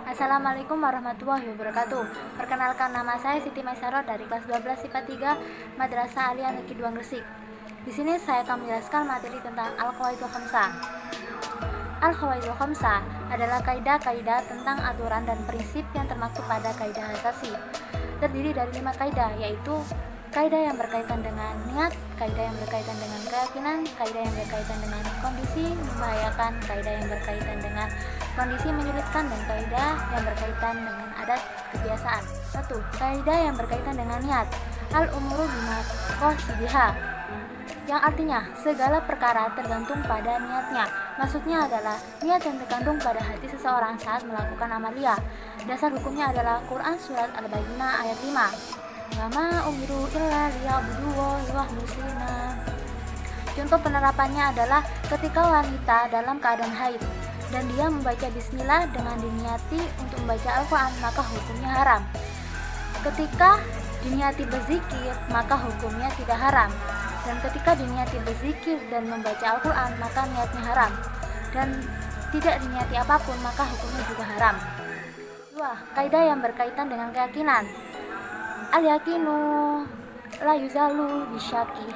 Assalamualaikum warahmatullahi wabarakatuh. Perkenalkan, nama saya Siti Maisaro dari kelas 12 IPA 3 Madrasah Aliyah Negeri 2 Gresik. Di sini saya akan menjelaskan materi tentang Al-Qawaidul Khamsah. Al-Qawaidul Khamsah adalah kaidah-kaidah tentang aturan dan prinsip yang termaktub pada kaidah asasi. Terdiri dari 5 kaidah, yaitu kaidah yang berkaitan dengan niat, kaidah yang berkaitan dengan keyakinan, kaidah yang berkaitan dengan kondisi membahayakan, kaidah yang berkaitan dengan kondisi menyulitkan, dan kaidah yang berkaitan dengan adat kebiasaan. 1. Kaidah yang berkaitan dengan niat. Al-umuru bimaqasidiha, yang artinya segala perkara tergantung pada niatnya. Maksudnya adalah niat yang terkandung pada hati seseorang saat melakukan amalia. Dasar hukumnya adalah Quran Surat Al-Bayyinah ayat 5. Wama umiru illa liya'budu wa muslimina. Contoh penerapannya adalah ketika wanita dalam keadaan haid dan dia membaca bismillah dengan diniati untuk membaca Al-Quran, maka hukumnya haram. Ketika diniati berzikir, maka hukumnya tidak haram. Dan ketika diniati berzikir dan membaca Al-Quran, maka niatnya haram. Dan tidak diniati apapun, maka hukumnya juga haram. 2. Kaidah yang berkaitan dengan keyakinan. Al-yakinu la yuzalu bisyaki.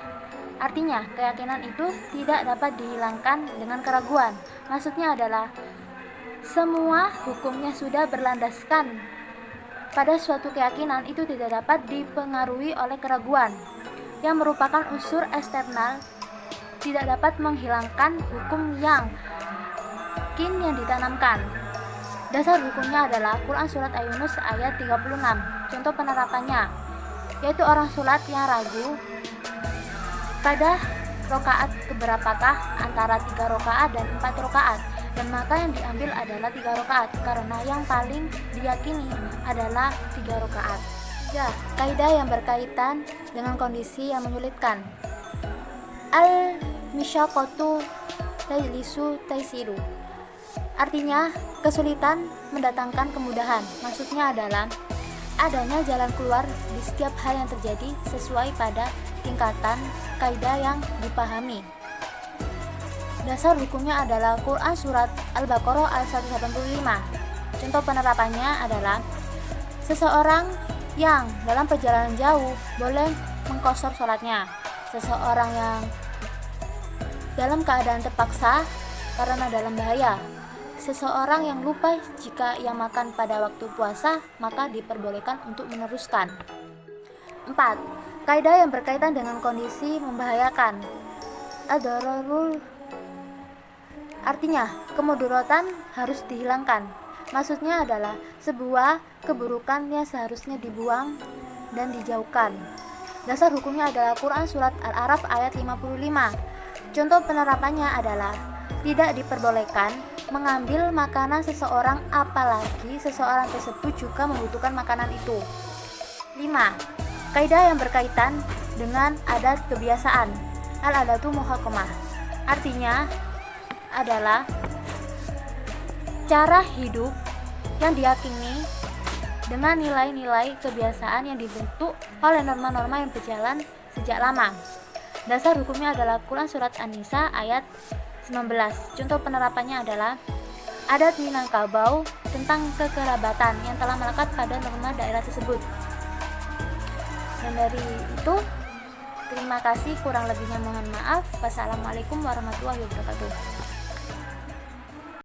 Artinya, keyakinan itu tidak dapat dihilangkan dengan keraguan. Maksudnya adalah semua hukumnya sudah berlandaskan pada suatu keyakinan, itu tidak dapat dipengaruhi oleh keraguan, yang merupakan unsur eksternal, tidak dapat menghilangkan hukum yang ditanamkan. Dasar hukumnya adalah Quran Surat Al-Yunus ayat 36. Contoh penerapannya, yaitu orang sholat yang ragu pada rokaat keberapakah antara 3 rokaat dan 4 rokaat, dan maka yang diambil adalah 3 rokaat karena yang paling diyakini adalah 3 rokaat. 3. Kaidah yang berkaitan dengan kondisi yang menyulitkan. Al-misyaqqatu tajlisu taisiru. Artinya, kesulitan mendatangkan kemudahan. Maksudnya adalah adanya jalan keluar di setiap hal yang terjadi sesuai pada tingkatan kaidah yang dipahami. Dasar hukumnya adalah Quran Surat Al-Baqarah ayat 185. Contoh penerapannya adalah seseorang yang dalam perjalanan jauh boleh mengqashar sholatnya. Seseorang yang dalam keadaan terpaksa karena dalam bahaya. Seseorang yang lupa jika ia makan pada waktu puasa, maka diperbolehkan untuk meneruskan. 4. Kaidah yang berkaitan dengan kondisi membahayakan. Ad-dararul, artinya kemudaratan harus dihilangkan. Maksudnya adalah sebuah keburukan yang seharusnya dibuang dan dijauhkan. Dasar hukumnya adalah Quran Surat Al-A'raf ayat 55. Contoh penerapannya adalah tidak diperbolehkan mengambil makanan seseorang, apalagi seseorang tersebut juga membutuhkan makanan itu. 5. Kaidah yang berkaitan dengan adat kebiasaan. Al-adatu muhakkamah. Artinya adalah cara hidup yang diyakini dengan nilai-nilai kebiasaan yang dibentuk oleh norma-norma yang berjalan sejak lama. Dasar hukumnya adalah Quran Surat An-Nisa ayat 19. Contoh penerapannya adalah adat Minangkabau tentang kekerabatan yang telah melekat pada norma daerah tersebut. Dan dari itu, terima kasih, kurang lebihnya mohon maaf. Wassalamualaikum warahmatullahi wabarakatuh.